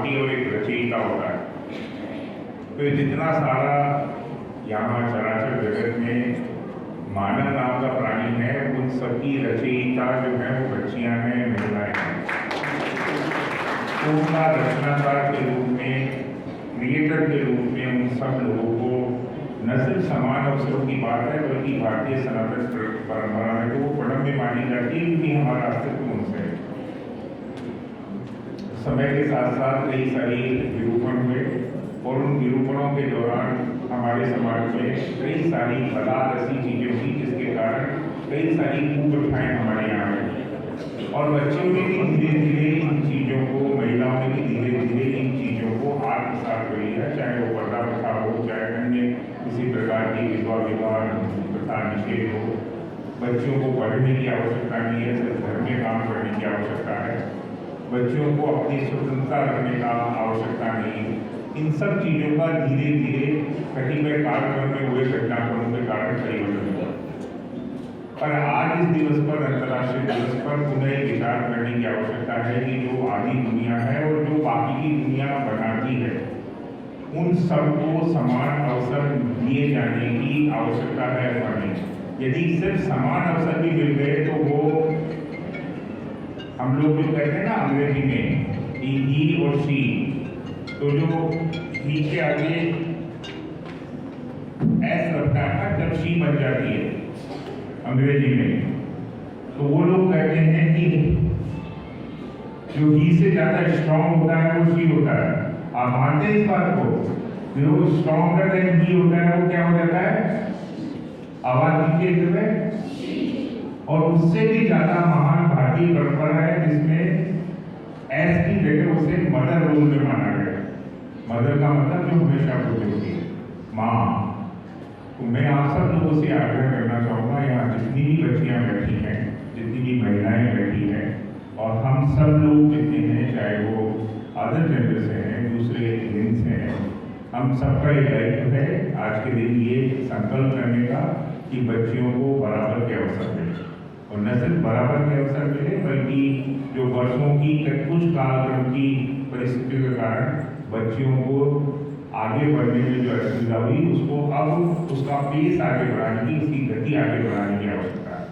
बाकी और एक रचयिता होता है। तो जितना सारा यहाँ चराचर जगत में मानव नाम का प्राणी है, उन सबकी रचयिता जो है वो बच्चियां हैं, महिलाएं हैं। तो उनका रचनाकार के रूप में, क्रिएटर के रूप में उन सब लोगों को न सिर्फ समान अवसरों की बात है, बल्कि भारतीय सनातन परंपरा में तो वो पढ़ने मानी जाती है, क्योंकि हमारा अस्तित्व उनसे है। समय के साथ साथ कई सारी विरूपण हुए और उन विरूपणों के दौरान हमारे समाज में कई सारी बलात् ऐसी चीजें हुई जिसके कारण कई सारी कुप्रथाएं हमारे यहाँ आई। और बच्चों ने भी धीरे धीरे इन चीजों को, महिलाओं ने भी धीरे धीरे इन चीजों को आत्मसात कर लिया, चाहे वो पर्दा प्रथा हो, चाहे अन्य किसी प्रकार की विधवा विवाह प्रथा निषेध हो। बच्चों को पढ़ने की आवश्यकता नहीं है, सिर्फ घर में काम करने की आवश्यकता है। बच्चों को अपनी स्वतंत्रता रखने का आवश्यकता नहीं। इन सब चीज़ों का धीरे धीरे कटिबद्ध कार्यक्रम में हुए घटनाक्रमों के कारण परिवर्तन हुआ। पर आज इस दिवस पर, अंतर्राष्ट्रीय दिवस पर, पुनः विचार करने की आवश्यकता है कि जो आदि दुनिया है और जो बाकी की दुनिया बनाती है, उन सबको समान अवसर दिए जाने की आवश्यकता है। यदि सिर्फ समान अवसर भी मिल गए तो वो, हम लोग जो कहते हैं ना अंग्रेजी में ही और शी, तो जो ही के आगे एस लगता है जब शी बन जाती है अंग्रेजी में, तो वो लोग कहते हैं कि जो ही से ज्यादा स्ट्रॉन्ग होता है वो शी होता है। आप मानते हैं इस बात को? जो स्ट्रॉन्गर देन ही होता है वो क्या हो जाता है? आवाज दीजिए में। और उससे भी ज्यादा महान भारतीय परंपरा है जिसमें एस की जगह उसे मदर रोल में माना गया। मदर का मतलब जो हमेशा होती होती है, माँ। तो मैं आप सब लोगों से आग्रह करना चाहूँगा, यहाँ जितनी भी बच्चियाँ बैठी हैं, जितनी भी महिलाएं बैठी हैं, और हम सब लोग जितने हैं, चाहे वो अदर जेंडर से हैं, दूसरे लिंग से हैं, हम सबका एक दायित्व है आज के दिन ये संकल्प करने का कि बच्चियों को बराबर के अवसर मिले। और न सिर्फ बराबर के अवसर मिले, बल्कि जो वर्षों की कुछ कालक्रम की परिस्थितियों के कारण बच्चियों को आगे बढ़ने में जो असुविधा हुई, उसको अब उसका पेस आगे बढ़ाने की, उसकी गति आगे बढ़ाने की आवश्यकता है।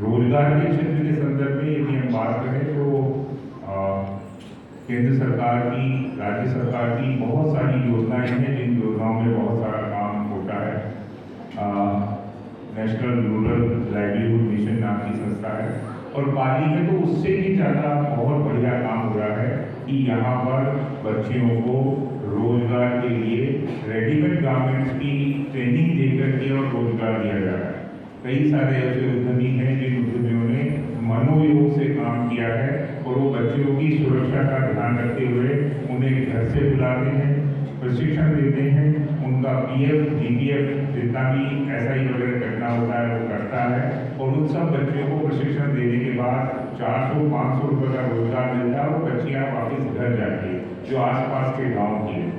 रोजगार के क्षेत्र के संदर्भ में यदि हम बात करें तो केंद्र सरकार की, राज्य सरकार की बहुत सारी योजनाएं हैं, जिन योजनाओं में बहुत सारा काम होता है। नेशनल रूरल लाइवलीहुड मिशन नाम की संस्था है, और पाली में तो उससे भी ज़्यादा बहुत बढ़िया काम हो रहा है कि यहाँ पर बच्चियों को रोजगार के लिए रेडीमेड गारमेंट्स की ट्रेनिंग देकर के और रोजगार दिया जा रहा है। कई सारे ऐसे उद्यमी हैं जिन उद्यमियों ने मनोयोग से काम किया है, और वो बच्चियों की सुरक्षा का ध्यान रखते हुए उन्हें घर से बुलाते हैं, प्रशिक्षण देते हैं, उनका पीएफ, जीपीएफ जितना भी एसआई वगैरह करना होता है वो करता है, और उन सब बच्चियों को प्रशिक्षण देने के बाद 400-500 रुपये का रोजगार मिलता है। वो बच्चियाँ वापस घर जाती है जो आसपास के गाँव की है।